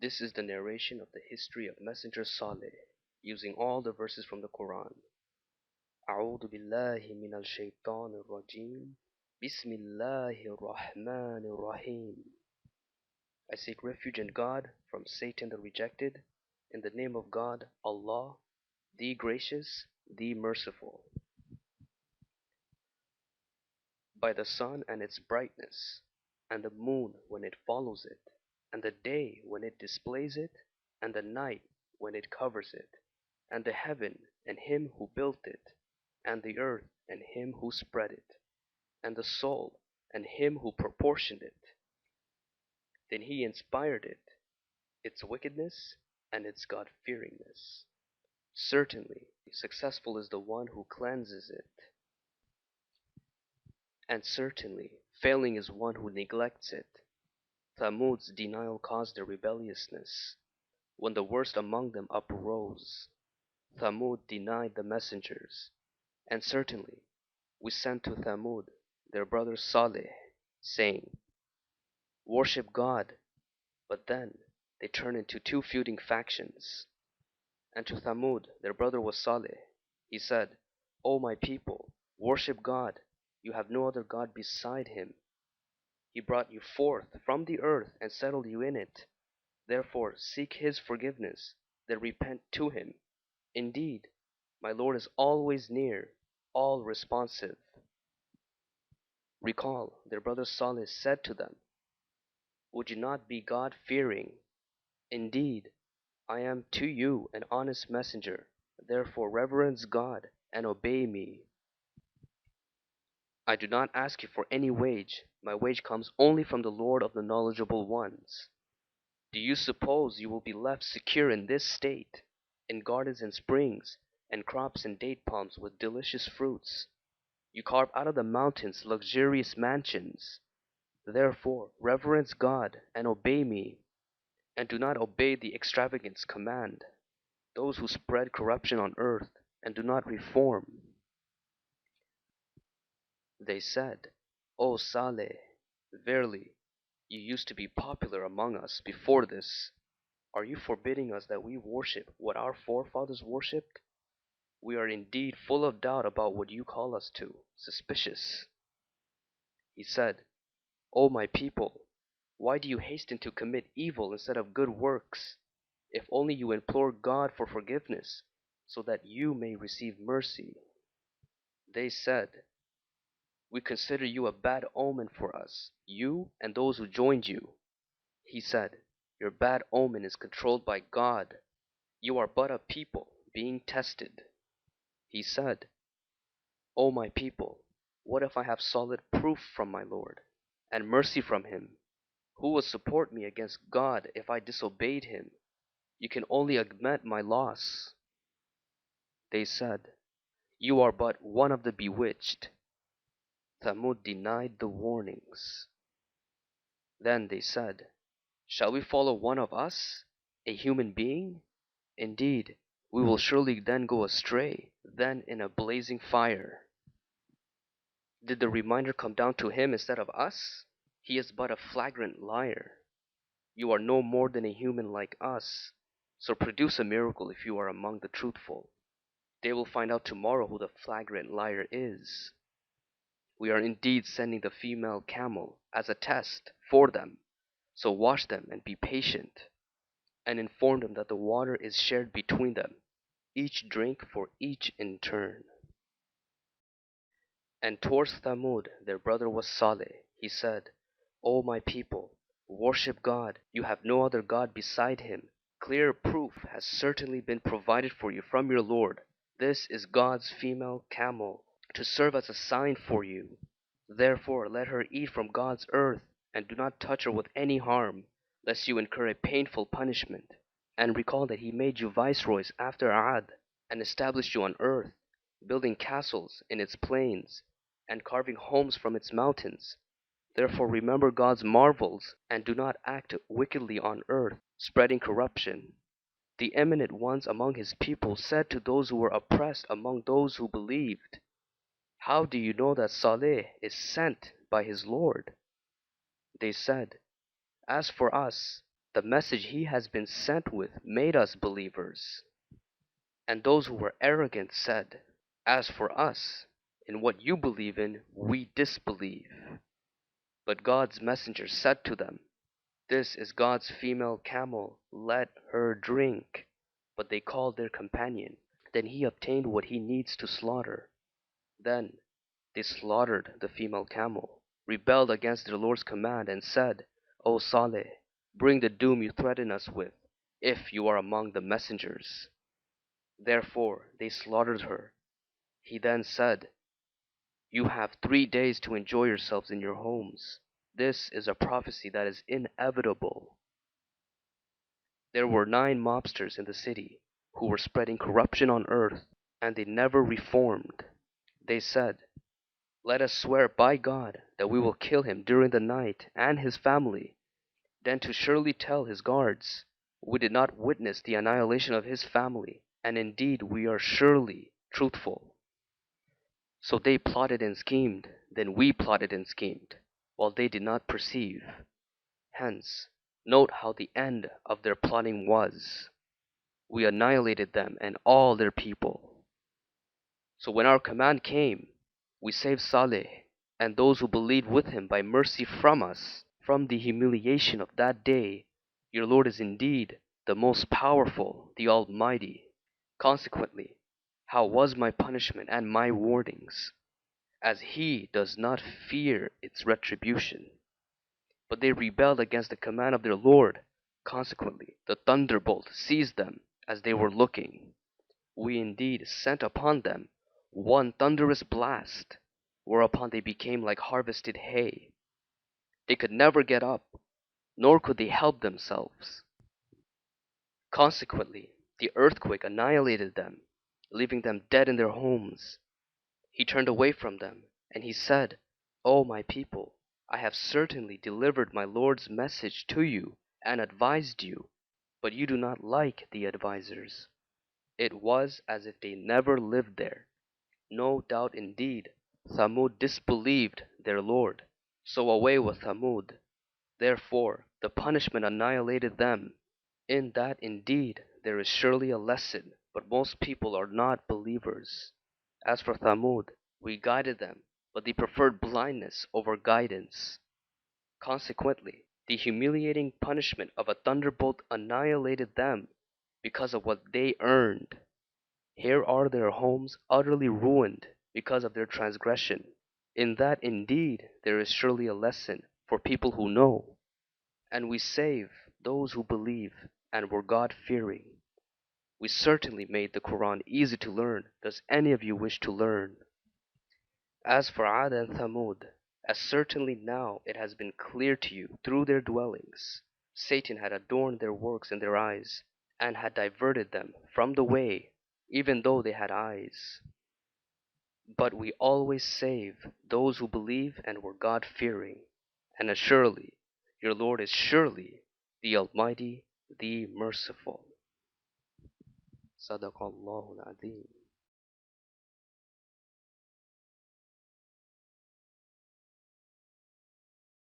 This is the narration of the history of Messenger Saleh, using all the verses from the Quran. أعوذ بالله من الشيطان الرجيم بسم الله الرحمن الرحيم. I seek refuge in God from Satan the rejected, in the name of God, Allah, the gracious, the merciful. By the sun and its brightness, and the moon when it follows it, and the day when it displays it, and the night when it covers it, and the heaven and him who built it, and the earth and him who spread it, and the soul and him who proportioned it. Then he inspired it, its wickedness and its God-fearingness. Certainly, successful is the one who cleanses it. And certainly, failing is one who neglects it. Thamud's denial caused their rebelliousness. When the worst among them uprose, Thamud denied the messengers. And certainly, we sent to Thamud their brother Saleh, saying, "Worship God," but then they turned into two feuding factions. And to Thamud their brother was Saleh. He said, "O my people, worship God. You have no other God beside him. He brought you forth from the earth and settled you in it. Therefore seek his forgiveness, then repent to him. Indeed, my Lord is always near, all responsive." Recall, their brother Saleh said to them, "Would you not be God-fearing? Indeed, I am to you an honest messenger. Therefore reverence God and obey me. I do not ask you for any wage. My wage comes only from the Lord of the knowledgeable ones. Do you suppose you will be left secure in this state, in gardens and springs, and crops and date palms with delicious fruits? You carve out of the mountains luxurious mansions. Therefore reverence God and obey me, and do not obey the extravagant's command, those who spread corruption on earth and do not reform." They said, "O Saleh, verily, you used to be popular among us before this. Are you forbidding us that we worship what our forefathers worshipped? We are indeed full of doubt about what you call us to, suspicious." He said, "O my people, why do you hasten to commit evil instead of good works? If only you implore God for forgiveness, so that you may receive mercy." They said, "We consider you a bad omen for us, you and those who joined you." He said, "Your bad omen is controlled by God. You are but a people being tested." He said, "O my people, what if I have solid proof from my Lord, and mercy from him? Who will support me against God if I disobeyed him? You can only augment my loss." They said, "You are but one of the bewitched." Thamud denied the warnings. Then they said, "Shall we follow one of us, a human being? Indeed, we will surely then go astray, then in a blazing fire." Did the reminder come down to him instead of us? He is but a flagrant liar. You are no more than a human like us, so produce a miracle if you are among the truthful. They will find out tomorrow who the flagrant liar is. We are indeed sending the female camel as a test for them, so watch them and be patient, and inform them that the water is shared between them, each drink for each in turn. And towards Thamud their brother was Saleh. He said, "O my people, worship God. You have no other God beside him. Clear proof has certainly been provided for you from your Lord. This is God's female camel, to serve as a sign for you. Therefore let her eat from God's earth, and do not touch her with any harm, lest you incur a painful punishment. And recall that he made you viceroys after Ad, and established you on earth, building castles in its plains, and carving homes from its mountains. Therefore remember God's marvels, and do not act wickedly on earth, spreading corruption." The eminent ones among his people said to those who were oppressed among those who believed, "How do you know that Saleh is sent by his Lord?" They said, "As for us, The message he has been sent with made us believers. And those who were arrogant said, as for us, in what you believe in, we disbelieve. But God's messenger said to them, this is God's female camel, let her drink. But they called their companion. Then he obtained what he needs to slaughter. Then they slaughtered the female camel, rebelled against their Lord's command, and said, O Saleh, bring the doom you threaten us with, if you are among the messengers. Therefore they slaughtered her. He then said, you have 3 days to enjoy yourselves in your homes. This is a prophecy that is inevitable. There were 9 mobsters in the city who were spreading corruption on earth, and they never reformed. They said, let us swear by God that we will kill him during the night and his family, then to surely tell his guards, we did not witness the annihilation of his family, and indeed we are surely truthful. So they plotted and schemed, then we plotted and schemed, while they did not perceive. Hence, note how the end of their plotting was. We annihilated them and all their people. So when our command came, we saved Saleh and those who believed with him by mercy from us, from the humiliation of that day. Your Lord is indeed the most powerful, the Almighty. Consequently, how was my punishment and my warnings, as he does not fear its retribution? But they rebelled against the command of their Lord. Consequently, the thunderbolt seized them as they were looking. We indeed sent upon them one thunderous blast, whereupon they became like harvested hay. They could never get up, nor could they help themselves. Consequently, the earthquake annihilated them, leaving them dead in their homes. He turned away from them, and he said, O my people, I have certainly delivered my Lord's message to you and advised you, but you do not like the advisers. It was as if they never lived there. No doubt indeed, Thamud disbelieved their Lord. So away with Thamud. Therefore the punishment annihilated them. In that indeed there is surely a lesson, but most people are not believers. As for Thamud, we guided them, but they preferred blindness over guidance. Consequently, the humiliating punishment of a thunderbolt annihilated them because of what they earned. Here are their homes utterly ruined because of their transgression. In that indeed there is surely a lesson for people who know. And we save those who believe and were God-fearing. We certainly made the Quran easy to learn. Does any of you wish to learn? As for Ad and Thamud, as certainly now it has been clear to you through their dwellings, Satan had adorned their works in their eyes, and had diverted them from the way, even though they had eyes. But we always save those who believe and were God-fearing, and assuredly, your Lord is surely the Almighty, the Merciful. Sadaqallahu al-Azim.